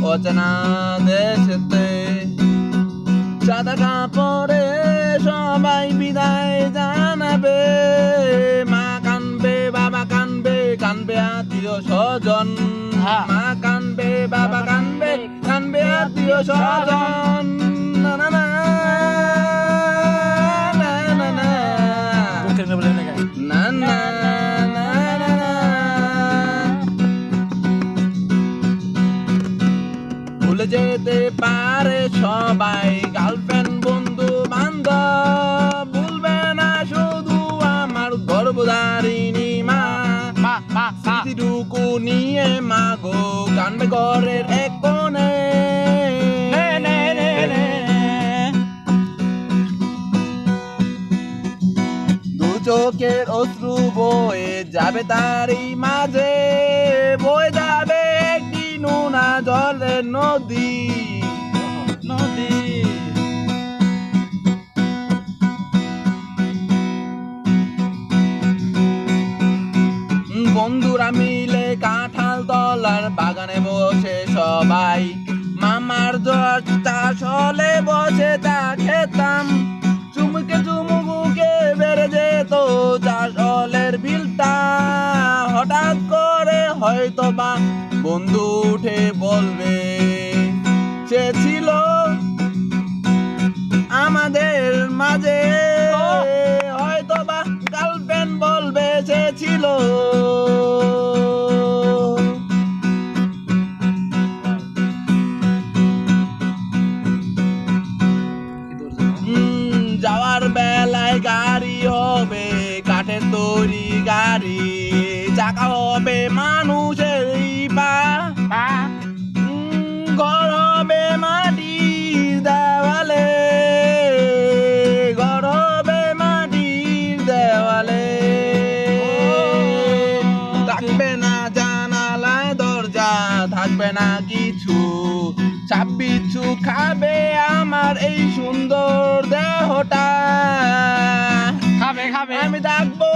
অচেনা দেশেতে সাদা কাপড়ে সবাই বিদায় জানাবে মা কানবে বাবা কানবে কানবে আত্মীয় স্বজন মা কানবে বাবা কানবে কানবে আত্মীয় স্বজন না না না না না না না না ভুলে যেতে পারে সবাই গার্লফ্রেন্ড বন্ধু বান্ধব ভুলবে না শুধু আমার গর্ভধারিণী মা স্মৃতিটুকু নিয়ে মা গো কানবে ঘরের এক কোণে দু চোখের অশ্রু বয়ে যাবে তারই মাঝে বয়ে যাবে একটি নোনা জলের নদী নদী বন্ধুরা মিলে কাঁঠাল তলার বাগানে বসে সবাই মামার জ্বর চাষ হলে বসে চা খেতাম চুমুকে চুমুকে বেড়ে যেত চাষ হলের বিলটা হঠাৎ করে হয়তো বা বন্ধু উঠে বলবে সে ছিল আমাদের মাঝে হয়তো বা গার্লফ্রেন্ড বলবে সে ছিল যাওয়ার বেলায় গাড়ি হবে কাঠের তৈরি গাড়ি চাকা হবে মানুষের পা ঘর হবে মাটির দেওয়ালে ঘর হবে মাটির দেওয়ালে থাকবে না জানালায় দরজা থাকবে না কিছু চাপ বিচ্ছু খাবে আমার এই সুন্দর দেহটা খাবে খাবে আমি থাকবো